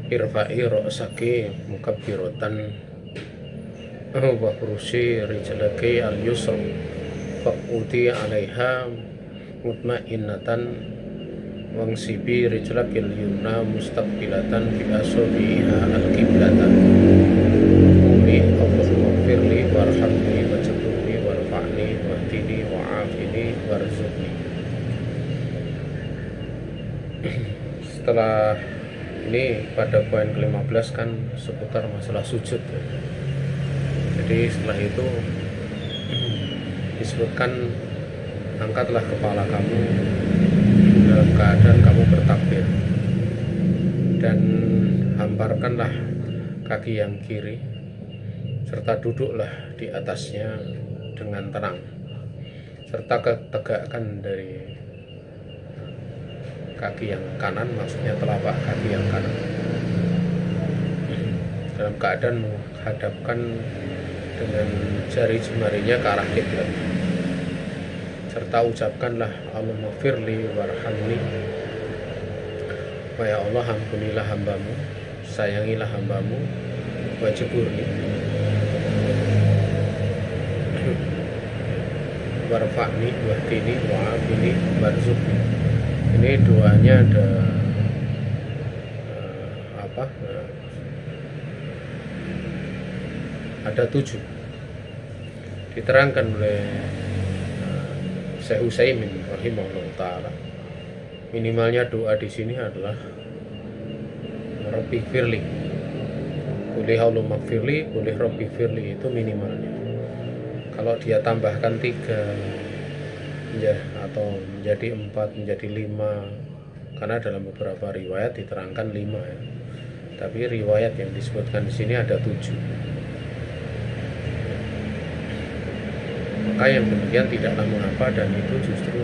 irfa'i ra'saki mukabbiratan wa furushi rijlaki al-yusra fa'uti 'alaiha mutma'innatan wangsibi rijlakil yumna mustaqbilatan bi asabiha al-qiblatan quli Allahumma firli warhamni wajburni warfa'ni wahdini wa'afini warzuqni. Setelah ini pada poin ke-15 kan seputar masalah sujud ya. Jadi setelah itu disebutkan angkatlah kepala kamu dalam keadaan kamu bertakbir dan hamparkanlah kaki yang kiri serta duduklah di atasnya dengan tenang serta tegakkan dari kaki yang kanan, maksudnya telapak kaki yang kanan dalam keadaan menghadapkan dengan jari jemarinya ke arah kiblat, serta ucapkanlah Allahumma firli warhamni, ya Allah ampunilah hambamu, sayangilah hambamu, wajburni warfa'ni wahdini wa'afini warzuqni. Ini doanya ada 7, diterangkan oleh Syekh Utsaimin rahimahullah taala. Minimalnya doa di sini adalah Rabbi firli, boleh Allahumma firli, boleh Rabbi firli, itu minimalnya. Kalau dia tambahkan 3 atau menjadi 4, menjadi 5, karena dalam beberapa riwayat diterangkan 5 ya. Tapi riwayat yang disebutkan di sini ada 7. Maka yang demikian tidaklah mengapa, dan itu justru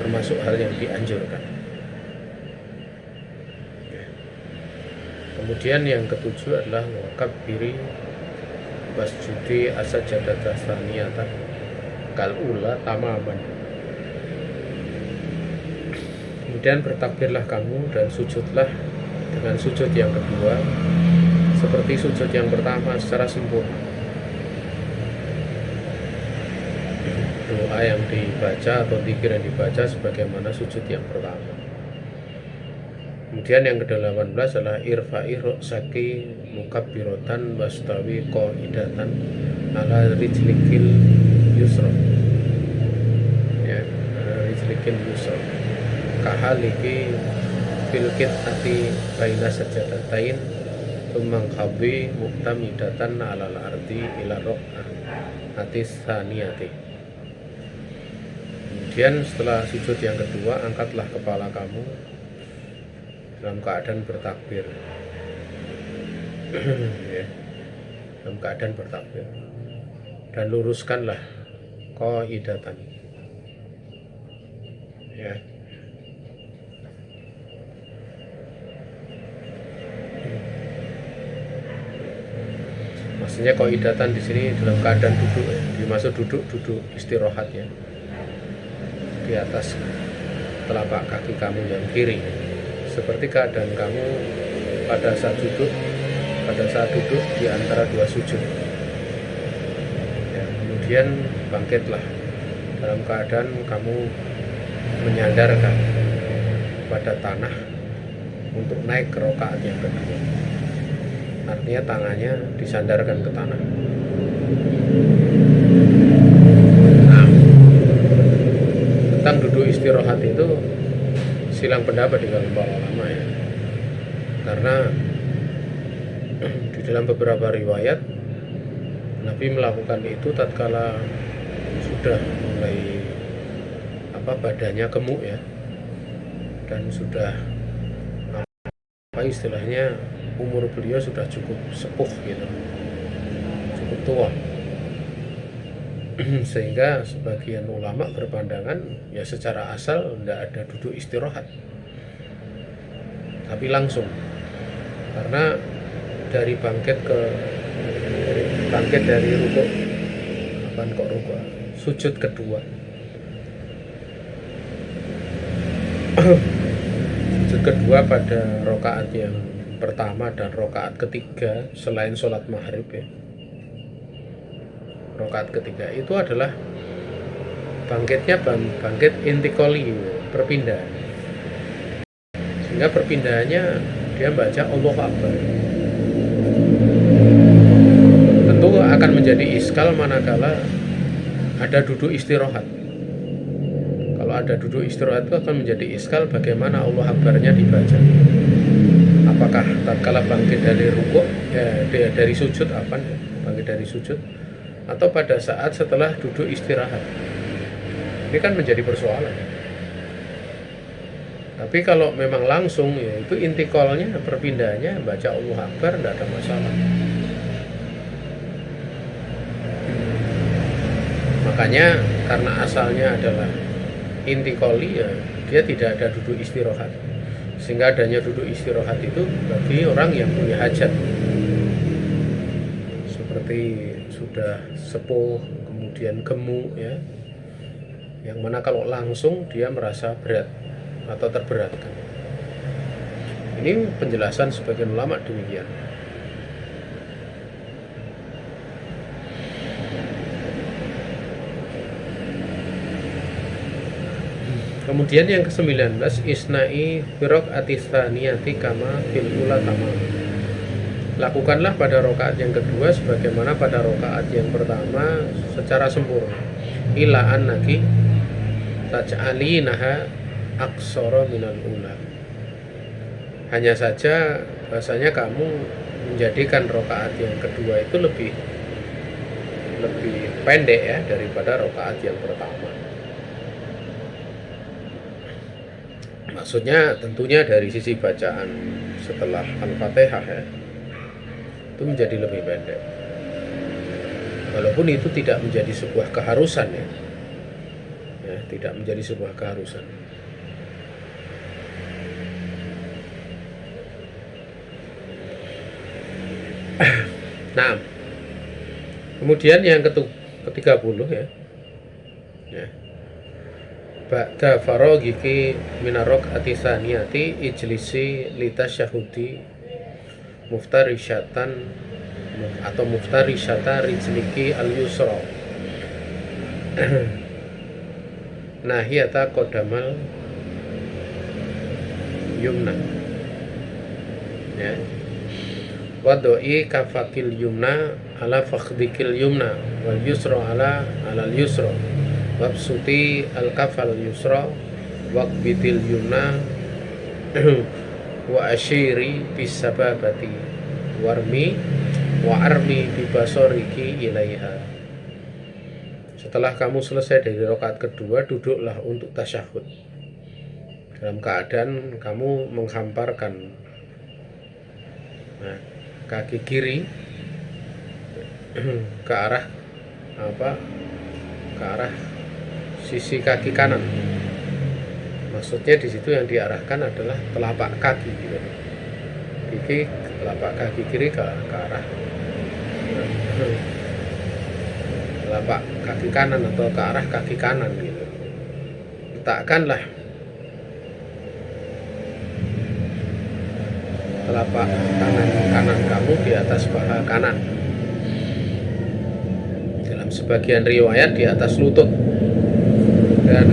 termasuk hal yang dianjurkan. Kemudian yang ke-7 adalah wakabbiri wasjudi asajadata tsaniyata kal ula tamaman. Kemudian bertakbirlah kamu dan sujudlah dengan sujud yang kedua seperti sujud yang pertama secara sempurna. Doa yang dibaca atau zikir yang dibaca sebagaimana sujud yang pertama. Kemudian yang ke-18 adalah irfa'i ra'saki mukabbiratan wastawi qa'idatan ala rijlikil yusra. Ya, rijlikil yusra. Kahaliki fil qit'ati baina sajadatain tsumma khabi muqtamidatan 'alal ardi ila raq'ati tsaniyati. Kemudian setelah sujud yang kedua, angkatlah kepala kamu dalam keadaan bertakbir. Ya, dalam keadaan bertakbir, dan luruskanlah qaidatan. Ya. Maksudnya qaidatan di sini dalam keadaan duduk, ya. Dimaksud duduk istirahat ya. Di atas telapak kaki kamu yang kiri, seperti keadaan kamu pada saat duduk di antara 2 sujud ya. Kemudian bangkitlah dalam keadaan kamu menyandarkan pada tanah untuk naik ke rakaat yang kedua. Artinya tangannya disandarkan ke tanah. Tentang duduk istirahat itu silang pendapat di kalangan para ulama ya, karena di dalam beberapa riwayat Nabi melakukan itu tatkala sudah mulai badannya gemuk ya, dan sudah istilahnya umur beliau sudah cukup sepuh gitu, cukup tua. Sehingga sebagian ulama berpandangan ya secara asal tidak ada duduk istirahat, tapi langsung, karena dari bangkit dari rukuk, sujud kedua sujud kedua pada rakaat yang pertama dan rokaat ketiga selain sholat maghrib ya, rokaat ketiga itu adalah bangkit intikoli, perpindahan. Sehingga perpindahannya dia baca Allahu Akbar. Tentu akan menjadi iskal manakala ada duduk istirahat. Kalau ada duduk istirahat itu akan menjadi iskal bagaimana Allah Akbarnya dibaca. Apakah tatkala bangkit dari rukuk dari sujud bangkit dari sujud, atau pada saat setelah duduk istirahat. Ini kan menjadi persoalan. Tapi kalau memang langsung ya itu intikolnya, perpindahannya baca Allah Akbar, tidak ada masalah. Makanya karena asalnya adalah intikoli ya, dia tidak ada duduk istirahat. Sehingga adanya duduk istirahat itu bagi orang yang punya hajat, seperti sudah sepuh kemudian gemuk ya, yang mana kalau langsung dia merasa berat atau terberatkan. Ini penjelasan sebagian ulama demikian. Kemudian yang ke-19, isna'i birok atistaniyati kama fil ula tamam. Lakukanlah pada rokaat yang kedua sebagaimana pada rokaat yang pertama secara sempurna. Ila annaki taj'alinaha aksara minal ula. Hanya saja bahasanya kamu menjadikan rokaat yang kedua itu lebih pendek ya daripada rokaat yang pertama. Maksudnya tentunya dari sisi bacaan setelah Al-Fatihah ya, itu menjadi lebih pendek. Walaupun itu tidak menjadi sebuah keharusan ya, tidak menjadi sebuah keharusan. Nah, kemudian yang ke-30 ya. Ba'da faragiki minarok atisaniyati ijlisi litasyahudi muftarishatan atau muftarishata rijliki al-yusra nahiyata kodamal yumna ya, wadu'i kafakil yumna ala fakhdikil yumna wal yusra ala al-yusra wabsuti al-kafal yusra waqbitil yumna wa asyiri bisababati warmi wa armi bibasariki ilaiha. Setelah kamu selesai dari rakaat kedua, duduklah untuk tasyahud dalam keadaan kamu menghamparkan kaki kiri ke arah ke arah sisi kaki kanan. Maksudnya di situ yang diarahkan adalah telapak kaki gitu. Telapak kaki kiri ke arah telapak kaki kanan atau ke arah kaki kanan gitu. Letakkanlah telapak tangan kanan kamu di atas paha kanan. Dalam sebagian riwayat di atas lutut, dan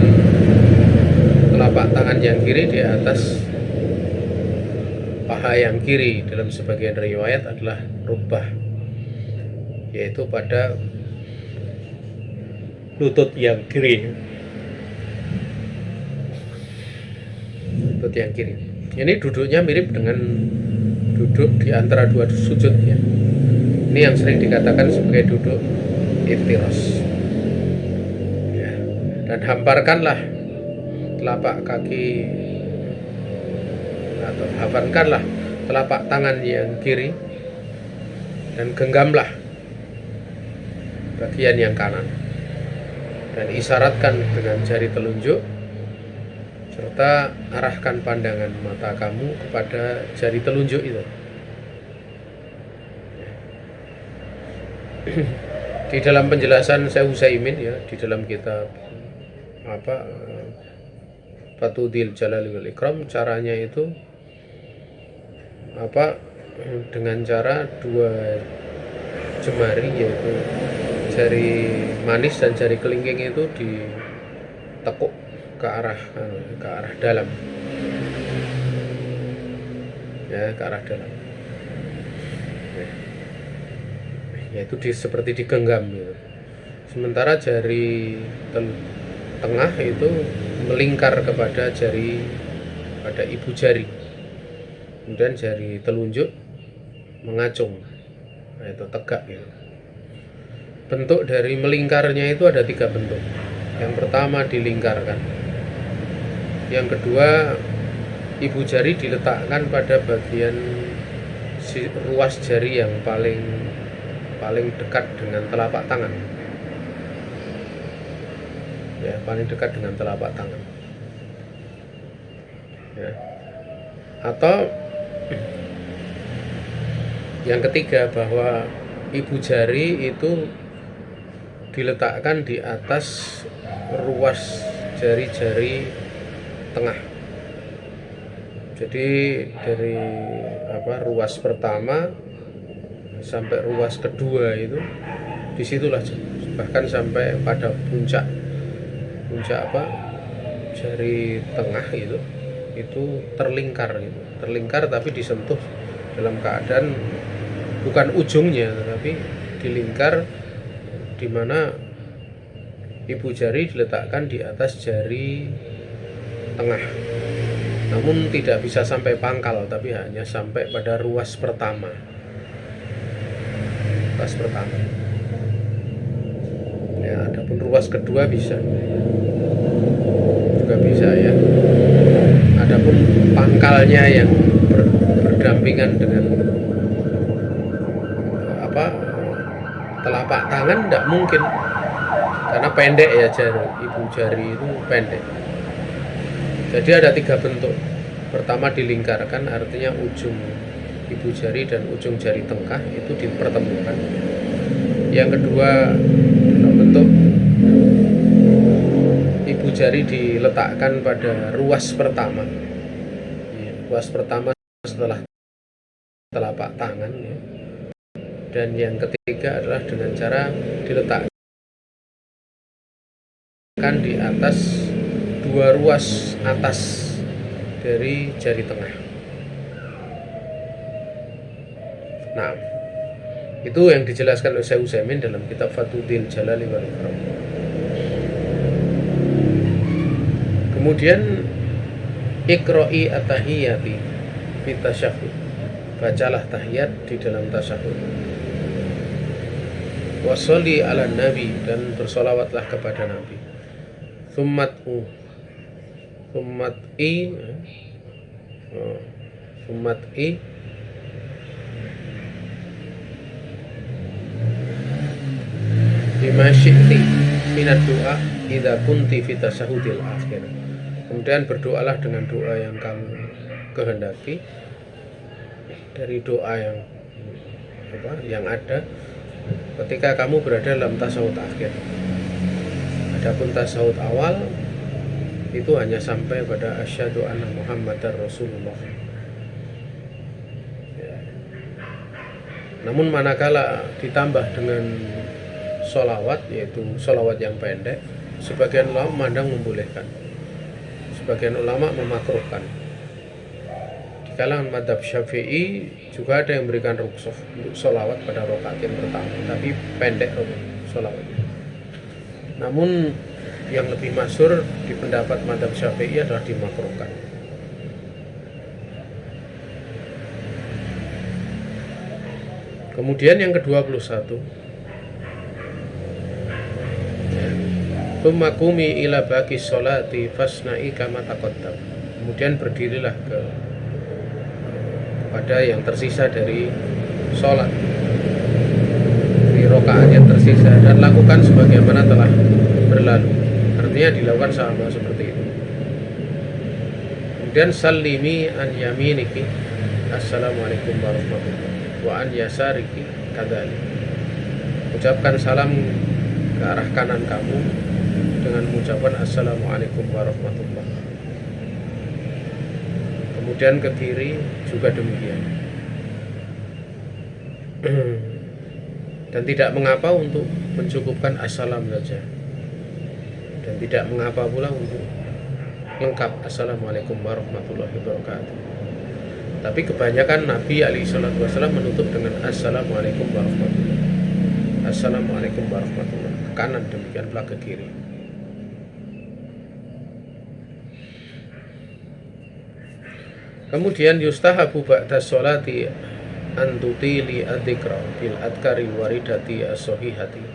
telapak tangan yang kiri di atas paha yang kiri. Dalam sebagian riwayat adalah rukbah, yaitu pada lutut yang kiri. Lutut yang kiri. Ini duduknya mirip dengan duduk di antara dua sujud ya. Ini yang sering dikatakan sebagai duduk iftiros. Dan hamparkanlah telapak kaki atau hamparkanlah telapak tangan yang kiri dan genggamlah bagian yang kanan dan isyaratkan dengan jari telunjuk serta arahkan pandangan mata kamu kepada jari telunjuk itu. Di dalam penjelasan Syekh Utsaimin ya, di dalam kitab Fatudil Jalali wal Ikram, caranya itu dengan cara dua jemari, yaitu jari manis dan jari kelingking itu ditekuk ke arah dalam, ya, ke arah dalam, yaitu seperti digenggam gitu. Sementara jari tengah itu melingkar pada ibu jari, kemudian jari telunjuk mengacung, nah itu tegak gitu. Bentuk dari melingkarnya itu ada 3 bentuk. Yang pertama dilingkarkan, yang kedua ibu jari diletakkan pada bagian ruas jari yang paling dekat dengan telapak tangan, ya, paling dekat dengan telapak tangan, ya. Atau yang ketiga, bahwa ibu jari itu diletakkan di atas ruas jari-jari tengah. Jadi dari ruas pertama sampai ruas kedua itu disitulah, bahkan sampai pada puncak jari tengah itu terlingkar gitu. Terlingkar tapi disentuh dalam keadaan bukan ujungnya, tetapi dilingkar, di mana ibu jari diletakkan di atas jari tengah, namun tidak bisa sampai pangkal, tapi hanya sampai pada ruas pertama. Ya, adapun ruas kedua juga bisa, ya. Adapun pangkalnya yang berdampingan dengan telapak tangan tidak mungkin, karena pendek, ya, ibu jari itu pendek. Jadi ada 3 bentuk. Pertama dilingkarkan, artinya ujung ibu jari dan ujung jari tengah itu dipertemukan. Yang kedua, bentuk ibu jari diletakkan pada ruas pertama, ruas pertama setelah telapak tangan, ya. Dan yang ketiga adalah dengan cara diletakkan di atas 2 ruas atas dari jari tengah. Nah, itu yang dijelaskan oleh Syekh Utsaimin dalam kitab Fathul Jalali wal Ikram. Kemudian iqra'i at-tahiyyati fi tasyahhud. Bacalah tahiyat di dalam tasyahud. Washolli ala nabi, dan bersolawatlah kepada nabi. Tsummat'i bima syi'ti minad du'a idza kunti fi tasyahudil akhir. Kemudian berdoalah dengan doa yang kamu kehendaki dari doa yang ada ketika kamu berada dalam tasawuf akhir. Adapun tasawuf awal itu hanya sampai pada asyhadu anna Muhammadar Rasulullah. Ya. Namun manakala ditambah dengan sholawat, yaitu sholawat yang pendek, sebagian ulama memandang membolehkan, sebagian ulama memakruhkan. Di kalangan madhab Syafi'i juga ada yang memberikan rukhsah untuk sholawat pada rakaat yang pertama, tapi pendek sholawatnya. Namun yang lebih masyhur di pendapat madhab Syafi'i adalah dimakruhkan. Kemudian yang ke-21, tsumma qumi ila baqi sholati fasna'i kama taqaddam. Kemudian berdirilah pada yang tersisa dari sholat, di rakaat yang tersisa, dan lakukan sebagaimana telah berlalu. Artinya dilakukan sama seperti itu. Kemudian sallimi an yaminiki, assalamualaikum warahmatullahi, wa an yasariki kadzalik. Ucapkan salam ke arah kanan kamu dengan mengucapkan assalamualaikum warahmatullahi. Kemudian ke kiri juga demikian. Dan tidak mengapa untuk mencukupkan assalam saja, dan tidak mengapa pula untuk lengkap assalamualaikum warahmatullahi wabarakatuh. Tapi kebanyakan Nabi alaihi salatu wasallam menutup dengan assalamualaikum warahmatullahi, assalamualaikum warahmatullahi ke kanan, demikian pula ke kiri. Kemudian yustahabu ba'da sholati antutili adzikra bil adkaril waridati as-sahihati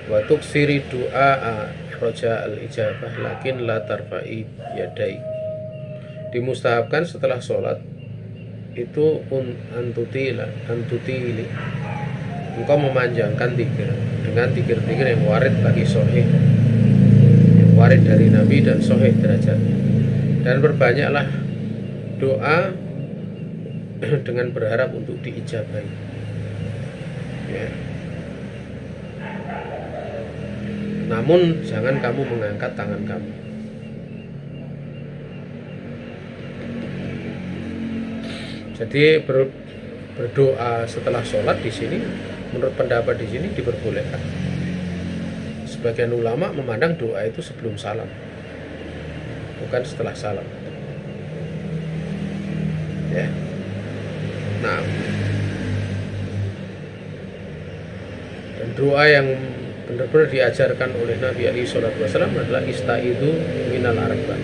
wa tuksiri du'a roja al-ijabah lakin la tarfa'i yadai. Dimustahabkan setelah sholat itu antutili engkau memanjangkan zikir dengan zikir-zikir yang warid bagi sahih, yang warid dari Nabi dan sahih derajatnya, dan berbanyaklah doa dengan berharap untuk diijabahi, ya. Namun jangan kamu mengangkat tangan kamu. Jadi berdoa setelah sholat di sini, menurut pendapat di sini diperbolehkan. Sebagian ulama memandang doa itu sebelum salam, bukan setelah salam. Ya. Nah, dan doa yang benar-benar diajarkan oleh Nabi alaihi salatu wasallam adalah istaizu minal arba.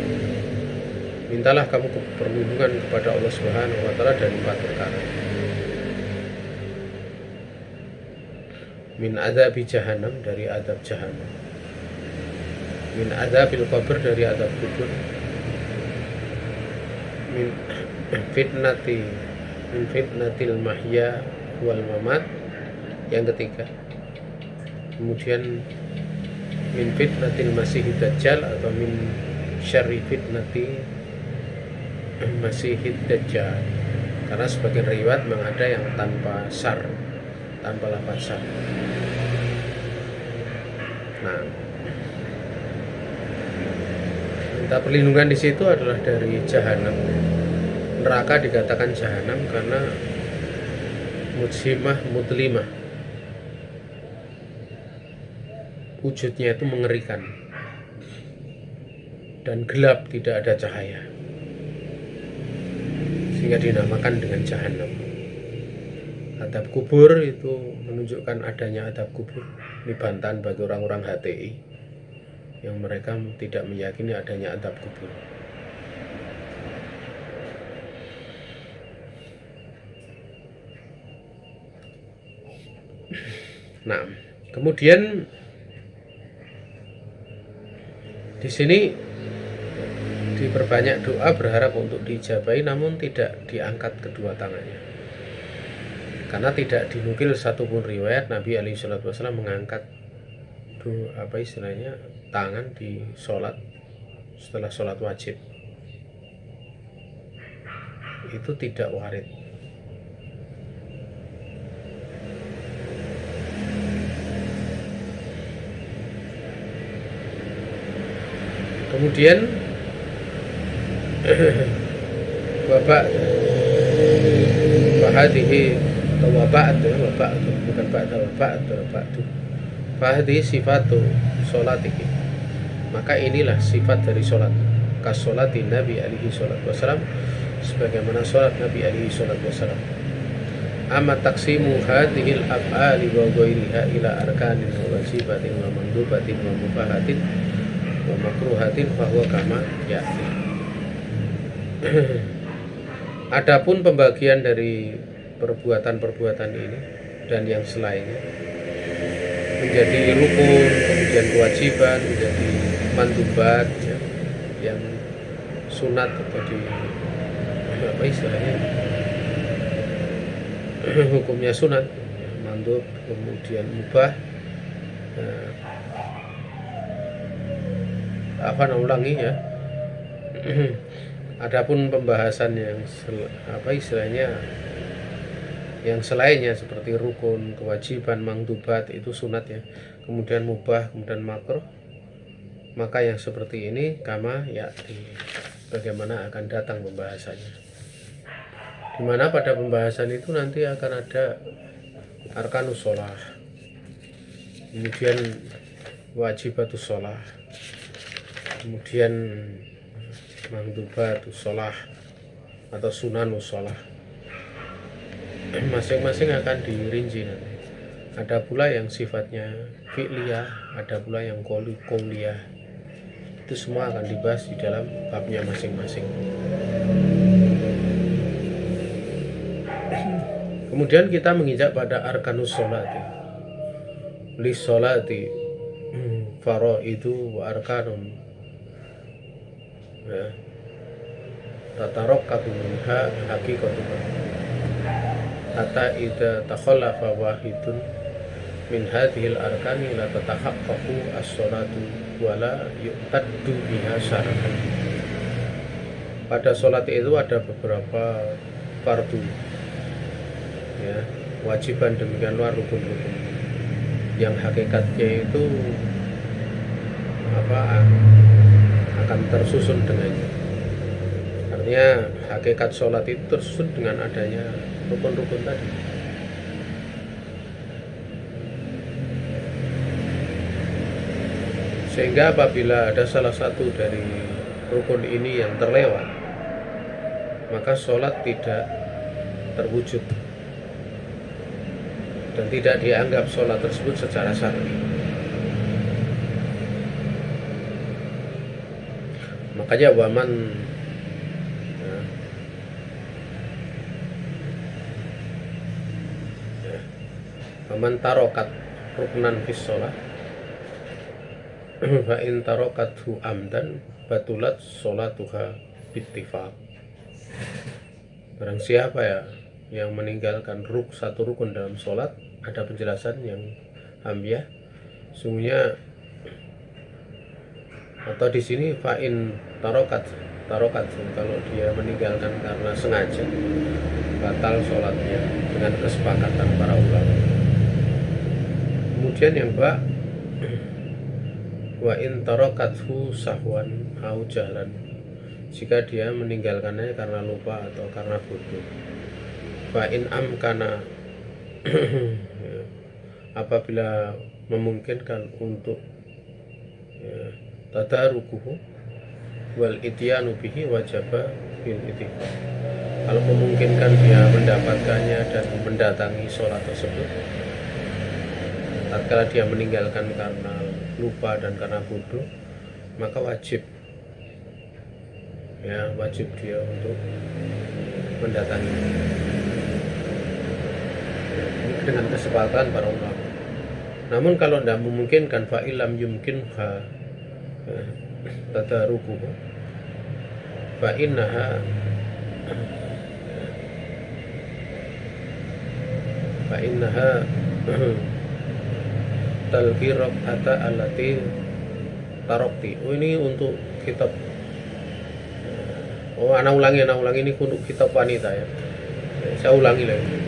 Mintalah kamu perlindungan kepada Allah Subhanahu wa taala dari 4 perkara. Min adzabi jahannam, dari adab jahannam. Min adzabil qabr, dari adab kubur. Min fitnatil mahya wal mamat, yang ketiga. Kemudian min fitnatil masihid dajjal, atau min syarri fitnati masihid dajjal, karena sebagian riwayat memang ada yang tanpa syar, tanpa lafaz syar. Nah, minta perlindungan di situ adalah dari jahanam. Neraka dikatakan jahanam karena mujimah mutlimah, wujudnya itu mengerikan dan gelap, tidak ada cahaya, sehingga dinamakan dengan jahanam. Adab kubur itu menunjukkan adanya adab kubur. Ini bantahan bagi orang-orang HTI yang mereka tidak meyakini adanya adab kubur. Nah, kemudian di sini diperbanyak doa berharap untuk diijabahi, namun tidak diangkat kedua tangannya, karena tidak dinukil satupun riwayat Nabi alaihi salatu wasallam mengangkat tangan di sholat setelah sholat wajib. Itu tidak warid. Kemudian wabak fahadihi atau wabak bukan wabak fahadihi sifatu sholatiki, maka inilah sifat dari sholat, kasolati Nabi alaihi salatu wasallam, sebagaimana sholat Nabi alaihi salatu wasallam. Amma taksimu hadhil af'ali wa ghairiha ila arkanin wa wajibatin wa mandubatin wa mubahatin wa makruhatin fahuwa kama ya'ti. Adapun pembagian dari perbuatan-perbuatan ini dan yang selainnya menjadi rukun, kemudian kewajiban, menjadi mandubat, ya, yang sunat atau di apa istilahnya hukumnya sunat, mandub, kemudian mubah. Ulangi ya. Adapun pembahasan yang yang selainnya seperti rukun, kewajiban, mandubat itu sunat ya. Kemudian mubah, kemudian makruh. Maka yang seperti ini kama ya, bagaimana akan datang pembahasannya. Dimana pada pembahasan itu nanti akan ada arkanus sholah, kemudian wajibatus sholah, kemudian mandubatus sholah atau sunanus sholah. Masing-masing akan dirinci nanti. Ada pula yang sifatnya fi'liyah, ada pula yang qauliyah. Itu semua akan dibahas di dalam babnya masing-masing. Kemudian kita menginjak pada arkanus sholati. Li sholati faraidu wa arkanun. Ya. Tatarokkatu minha haqiqatun. Hatta idza takhallafa wahidun min hadhil arkani la tatahaqqaqu as-sholatu wa la yu'taddu biha syar'an. Pada sholat itu ada beberapa fardu, ya, wajiban, demikian luar rukun-rukun yang hakikatnya itu akan tersusun dengannya. Artinya hakikat sholat itu tersusun dengan adanya rukun-rukun tadi. Sehingga apabila ada salah satu dari rukun ini yang terlewat, maka sholat tidak terwujud dan tidak dianggap sholat tersebut secara syar'i. Makanya waman tarokat ruknan fis sholat fa in tarokathu amdan batulat sholatuha bittifaq. Barang siapa ya yang meninggalkan satu rukun dalam sholat, ada penjelasan yang hamiyah, sungguhnya, atau di sini fa'in tarokat, kalau dia meninggalkan karena sengaja, batal sholatnya dengan kesepakatan para ulama. Kemudian yang wa in tarokathu sahwan au jahlan, jika dia meninggalkannya karena lupa atau karena bodoh. Fa in amkana apabila memungkinkan untuk tadarukuhu wal ityanu bihi wajaba bil ittifaq. Kalau memungkinkan dia mendapatkannya dan mendatangi sholat tersebut, tatkala dia meninggalkan karena lupa dan karena bodoh, maka wajib dia untuk mendatangi. Ini dengan kesepakatan para ulama. Namun kalau tidak memungkinkan, fa'ilam yumkinha tadarukuhu fa'innaha talbirok ata alati tarokti. Ini untuk kitab. Anak ulangi ini untuk kitab wanita ya. Saya ulangi lagi.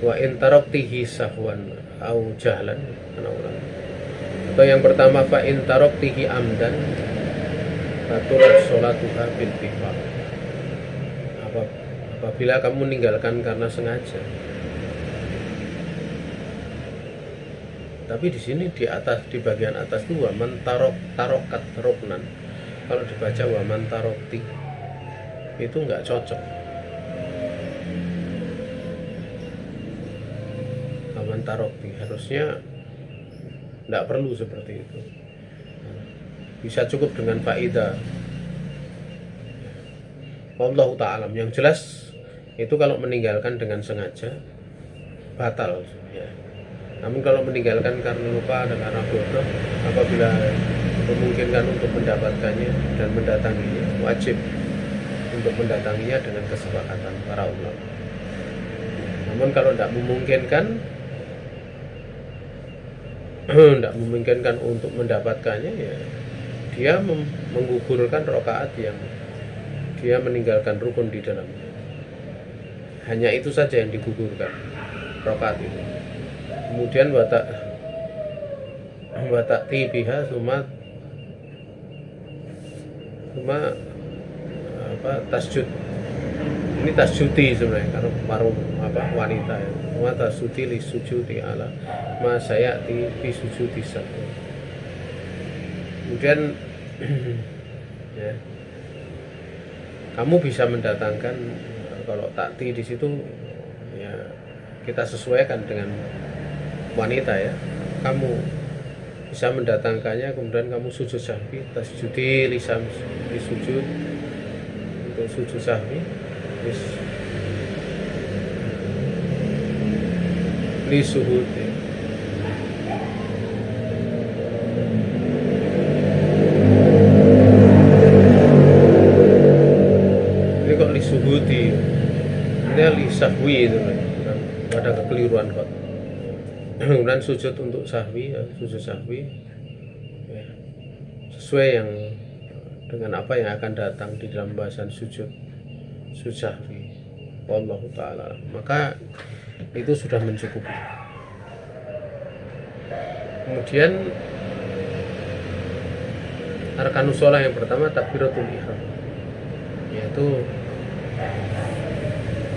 Wa in taroktihi sahwan au jahlan. Anak ulangi. Atau yang pertama fa in taroktihi amdan batulat sholatuha bil ittifaq. Apabila kamu meninggalkan karena sengaja. Tapi di sini di bagian atas itu waman tarokat ruknan. Kalau dibaca waman tarokti itu nggak cocok. Waman tarokti harusnya nggak perlu seperti itu. Bisa cukup dengan faida. Wallahu ta'alam. Yang jelas itu kalau meninggalkan dengan sengaja batal ya. Namun kalau meninggalkan karena lupa dan karena bodoh, apabila memungkinkan untuk mendapatkannya dan mendatanginya, wajib untuk mendatanginya dengan kesepakatan para ulama. Namun kalau tidak memungkinkan untuk mendapatkannya, ya dia menggugurkan rakaat yang dia meninggalkan rukun di dalamnya. Hanya itu saja yang digugurkan, rakaat itu. Kemudian watak tibiha cuma tasjud Ini tasjuti sebenarnya karena paruh wanita ya. Wa tasjuti li sujudi ala ma sayati fi sujudi sahwi. Kemudian ya, kamu bisa mendatangkan kalau takti di situ ya kita sesuaikan dengan wanita ya. Kamu bisa mendatangkannya, kemudian kamu sujud sahwi, tasjudi li sujud untuk sujud sahwi, li suhud ya. Ini kok li suhudi, ini li sahwi itu kan, ada kekeliruan kok. Kemudian sujud untuk sahwi ya, sujud sahwi ya, sesuai yang dengan apa yang akan datang di dalam bahasan sujud sahwi. Wallahu ta'ala, maka itu sudah mencukupi. Kemudian arkanus shalah yang pertama takbiratul ihram, yaitu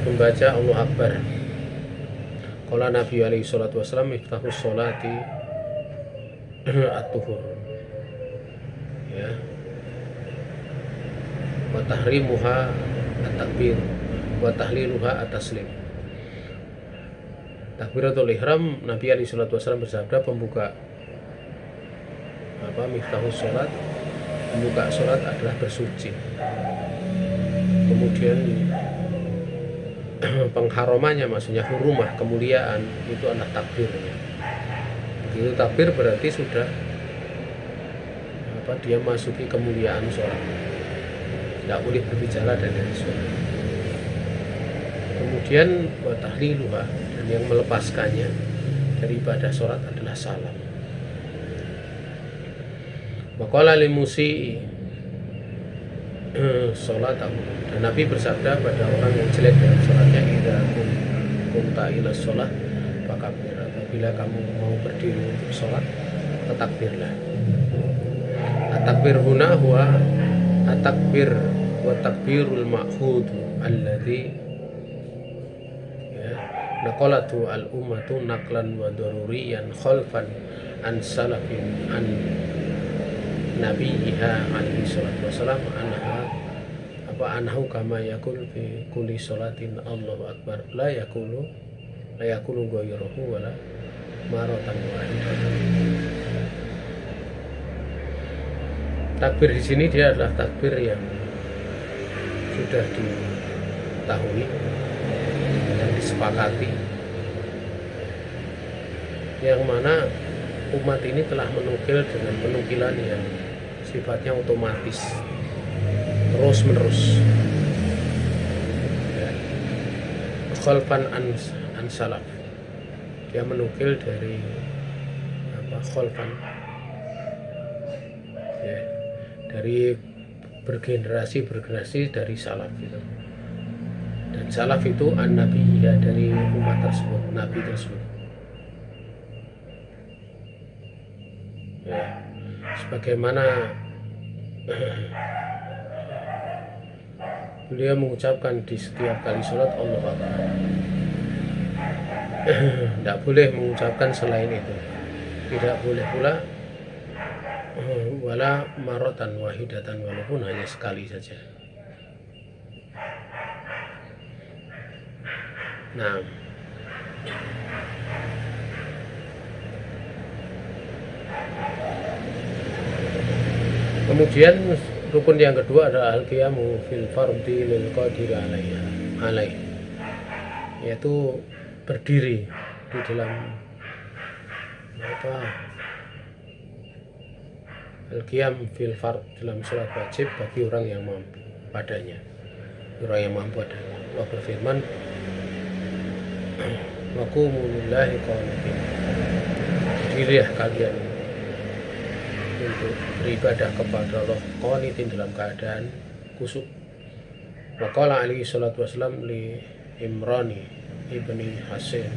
membaca Allahu Akbar. Qala Nabi alaihi salatu wasallam iftahus sholati at-tuhur ya, wa tahrimuha at-takbir wa tahliluha at-taslim. Takbiratul ihram, Nabi alaihi salatu wasallam bersabda, pembuka miftahus sholat, pembuka sholat adalah bersuci. Kemudian pengharamannya, maksudnya hurumah, kemuliaan, itu adalah takbirnya. Begitu takbir berarti sudah dia masuki kemuliaan sholat, tidak boleh berbicara dari sholat. Kemudian wa tahliluha, dan yang melepaskannya dari ibadah sholat adalah salam. Wa qala lil musii sholat, dan Nabi bersabda pada orang yang jelek dalam sholatnya, idza kunta ila sholat fakabbir, apabila kamu mau berdiri untuk sholat takbirlah. At-takbir huna huwa at-takbir wa takbirul ma'hud alladhi ya naqalatu al-ummatu naqlan wa daruriyan khalfan an salafin an nabiyha alaihi salatu wasalam anhu kama yakul fi kulli sholatin Allahu akbar la yakulu ghayruhu wala maratan wahidatan. Takbir di sini dia adalah takbir yang sudah diketahui dan disepakati, yang mana umat ini telah menukil dengan penukilan yang sifatnya otomatis, terus menerus ya. Khalfan an salaf, dia menukil dari khalfan ya, dari bergenerasi dari salaf itu. Dan salaf itu an-nabi ya, dari umat tersebut, nabi tersebut ya, sebagaimana beliau mengucapkan di setiap kali sholat Allahu Akbar. Tidak boleh mengucapkan selain itu, tidak boleh pula wala marotan wahidatan, walaupun hanya sekali saja. Nah, kemudian rukun yang kedua adalah al-qiyamu fil fardhi lil qadir alaih, yaitu berdiri di dalam al-qiyam fil fard, dalam sholat wajib bagi orang yang mampu padanya. Allah berfirman, wa qumu lillahi qanitin, berdirilah kalian untuk beribadah kepada Allah qanitin, dalam keadaan khusyuk. Wa qala alaihi salatu wasallam li Imrani ibni Husain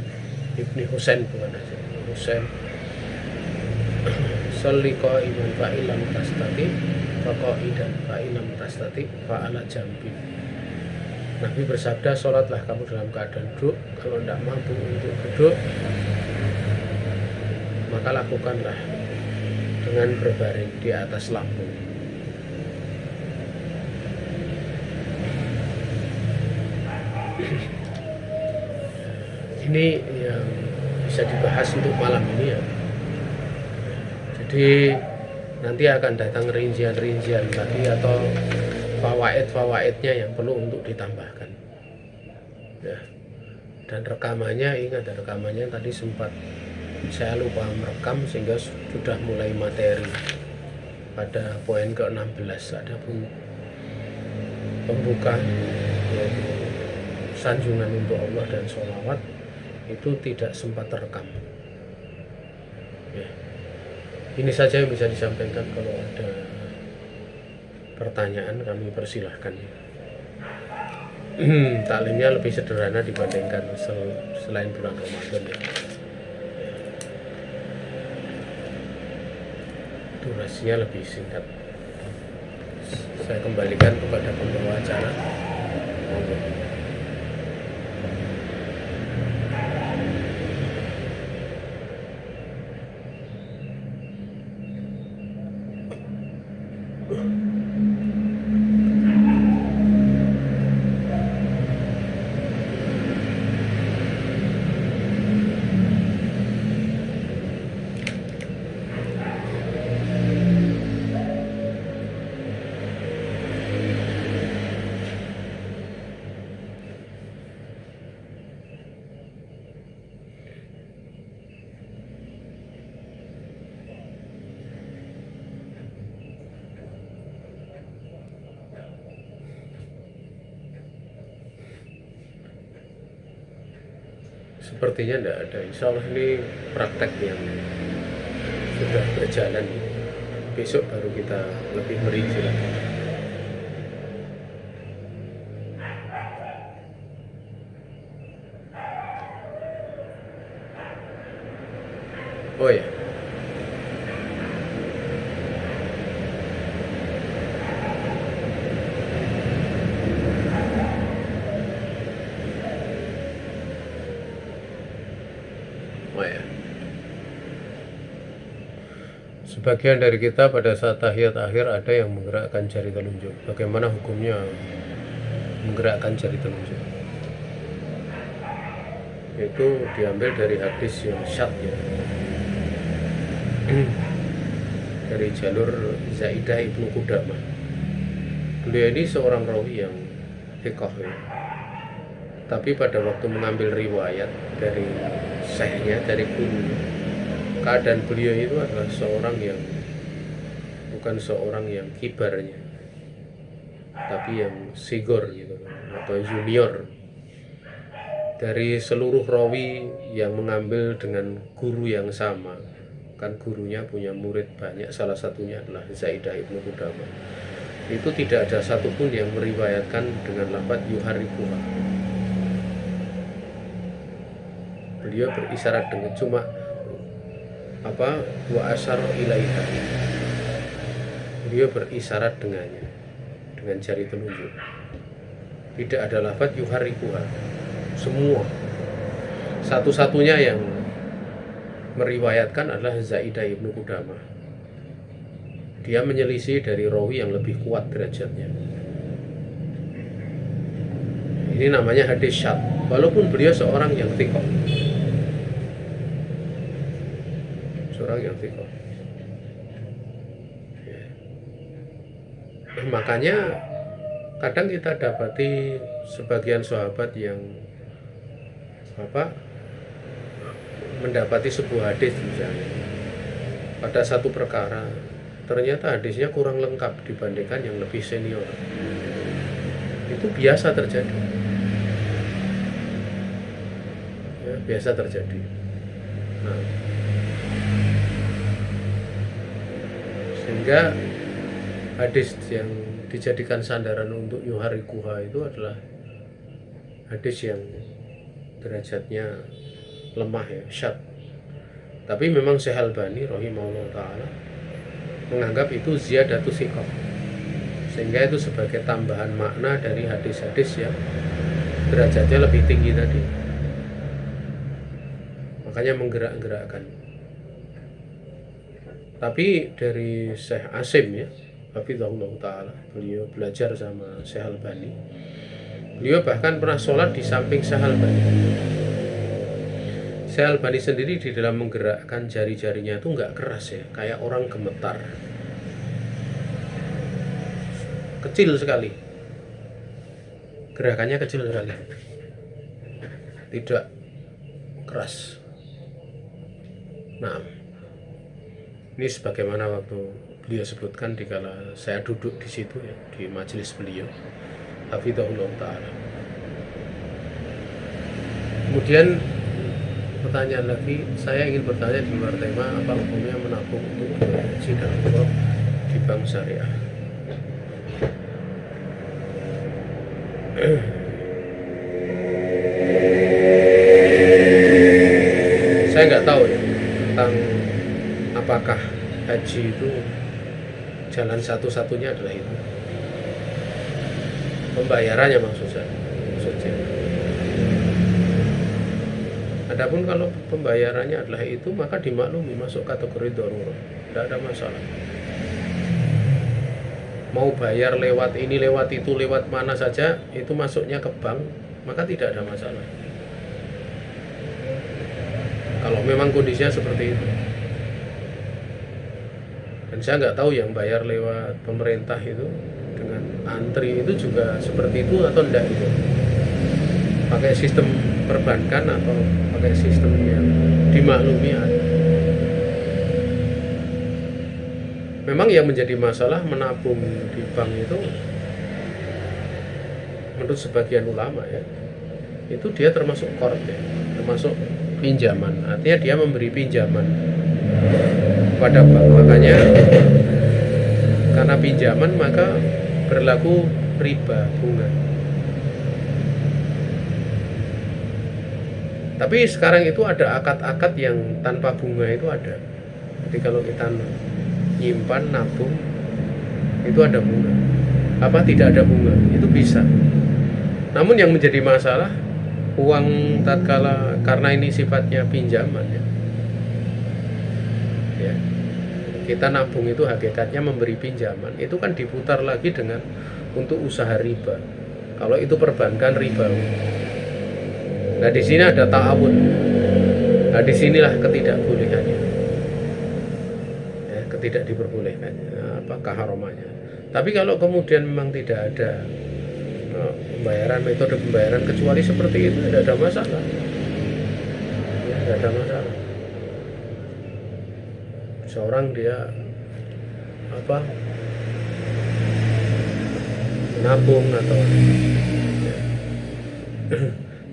salli qa'iman fa illam tastati fa qa'idan fa illam tastati fa ala jambi. Nabi bersabda, sholatlah kamu dalam keadaan duduk. Kalau tidak mampu untuk duduk, maka lakukanlah dengan berbaring di atas lambung. Ini yang bisa dibahas untuk malam ini ya. Jadi nanti akan datang rincian-rincian lagi atau fawaid-fawaidnya yang perlu untuk ditambahkan ya. Dan rekamannya, ingat rekamannya tadi sempat saya lupa merekam sehingga sudah mulai materi pada poin ke-16. Ada pun pembuka yaitu sanjungan untuk Allah dan sholawat itu tidak sempat terekam ya. Ini saja yang bisa disampaikan. Kalau ada pertanyaan kami persilahkan. Taklimnya lebih sederhana dibandingkan selain bulan Ramadan ya. Durasinya lebih singkat. Saya kembalikan kepada pembawa acara. Sepertinya tidak ada. Insya Allah ini praktek yang sudah berjalan. Besok baru kita lebih merinci lagi. Oh ya, sebagian dari kita pada saat tahiyat akhir ada yang menggerakkan jari telunjuk. Bagaimana hukumnya menggerakkan jari telunjuk? Itu diambil dari hadis yang syad ya, dari jalur Zaidah ibnu Qudamah. Beliau ini seorang rawi yang thiqah ya. Tapi pada waktu mengambil riwayat dari syekhnya, dari gurunya, keadaan beliau itu adalah seorang yang bukan seorang yang kibarnya, tapi yang sigor gitu atau junior. Dari seluruh rawi yang mengambil dengan guru yang sama, kan gurunya punya murid banyak, salah satunya adalah Zaidah ibnu Qudamah. Itu tidak ada satupun yang meriwayatkan dengan lafaz yuharikuha. Beliau berisyarat dengan cuma wa asyar ilaiha. Beliau berisyarat dengannya, dengan jari telunjuk. Tidak ada lafaz yuharikuha. Semua satu-satunya yang meriwayatkan adalah Zaidah ibnu Qudamah. Dia menyelisih dari rawi yang lebih kuat derajatnya. Ini namanya hadis syad, walaupun beliau seorang yang thiqah. Seorang yang thiqah. Ya. Makanya kadang kita dapati sebagian sahabat yang mendapati sebuah hadis misalnya pada satu perkara, ternyata hadisnya kurang lengkap dibandingkan yang lebih senior. Itu biasa terjadi ya, biasa terjadi. Nah, sehingga hadis yang dijadikan sandaran untuk yuharikuha itu adalah hadis yang derajatnya lemah ya, syad. Tapi memang Syekh Albani rahimahullah ta'ala menganggap itu ziyadatu thiqah, sehingga itu sebagai tambahan makna dari hadis-hadis yang derajatnya lebih tinggi tadi, makanya menggerak-gerakkan. Tapi dari Syekh Asim ya, hafizahullah ta'ala, beliau belajar sama Syekh Albani. Beliau bahkan pernah sholat di samping Syekh Albani. Syekh Albani sendiri di dalam menggerakkan jari-jarinya itu nggak keras ya, kayak orang gemetar, kecil sekali, gerakannya kecil sekali, tidak keras. Nah, ini sebagaimana waktu beliau sebutkan dikala saya duduk di situ ya, di majelis beliau, hafizahullah ta'ala. Kemudian pertanyaan lagi, saya ingin bertanya di luar tema, apa hukumnya menabung untuk haji dan umroh di bank syariah? Saya nggak tahu ya tentang apakah haji itu jalan satu-satunya adalah itu, pembayarannya maksudnya. Adapun kalau pembayarannya adalah itu, maka dimaklumi masuk kategori darurat, tidak ada masalah. Mau bayar lewat ini, lewat itu, lewat mana saja, itu masuknya ke bank, maka tidak ada masalah. Kalau memang kondisinya seperti itu. Dan saya nggak tahu yang bayar lewat pemerintah itu dengan antri itu juga seperti itu atau enggak itu. Pakai sistem perbankan atau pakai sistem yang dimaklumi ada. Memang yang menjadi masalah menabung di bank itu, menurut sebagian ulama ya, itu dia termasuk qard ya, termasuk pinjaman. Artinya dia memberi pinjaman kepada bank. Makanya karena pinjaman maka berlaku riba, bunga. Tapi sekarang itu ada akad-akad yang tanpa bunga itu ada. Jadi kalau kita nyimpan, nabung, itu ada bunga. Apa tidak ada bunga? Itu bisa. Namun yang menjadi masalah, uang tatkala karena ini sifatnya pinjaman ya. Ya. Kita nabung itu hakikatnya memberi pinjaman. Itu kan diputar lagi dengan untuk usaha riba. Kalau itu perbankan riba. Nah di sini ada ta'awun. Nah disinilah ketidakbolehannya, ya, ketidak diperbolehkannya, apa keharamannya. Tapi kalau kemudian memang tidak ada pembayaran, metode pembayaran kecuali seperti itu, tidak ada masalah. Ya, tidak ada masalah. Seorang dia apa nabung atau ya.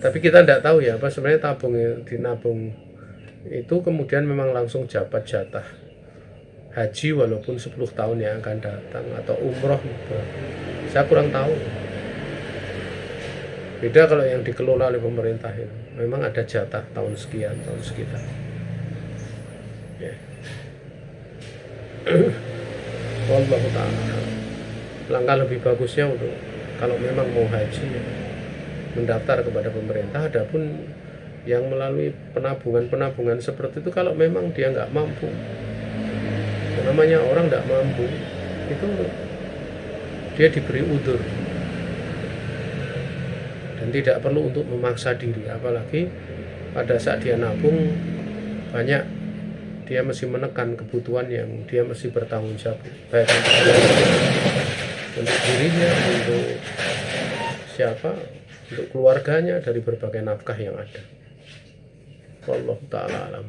Tapi kita tidak tahu ya apa sebenarnya tabung di nabung itu kemudian memang langsung dapat jatah haji walaupun 10 tahun yang akan datang atau umroh gitu. Saya kurang tahu. Beda kalau yang dikelola oleh pemerintah itu memang ada jatah tahun sekian, tahun sekitar ya. Wallahu ta'ala. Langkah lebih bagusnya untuk kalau memang mau haji ya, mendaftar kepada pemerintah. Adapun yang melalui penabungan seperti itu, kalau memang dia nggak mampu, namanya orang nggak mampu, itu dia diberi udzur dan tidak perlu untuk memaksa diri. Apalagi pada saat dia nabung banyak, dia mesti menekan kebutuhan yang dia mesti bertanggung jawab, baik untuk dirinya, untuk siapa, untuk keluarganya, dari berbagai nafkah yang ada. Wallahu ta'ala alam.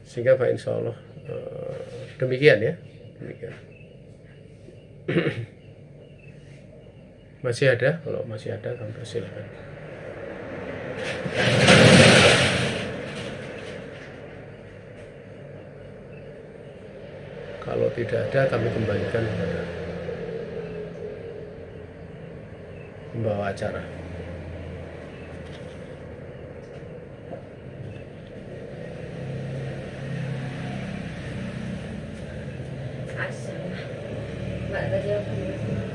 Sehingga Pak insya Allah demikian ya, demikian. Masih ada? Kalau masih ada kami persilahkan. Kalau tidak ada, kami kembalikan kepada membawa acara. Mbak tadi apa?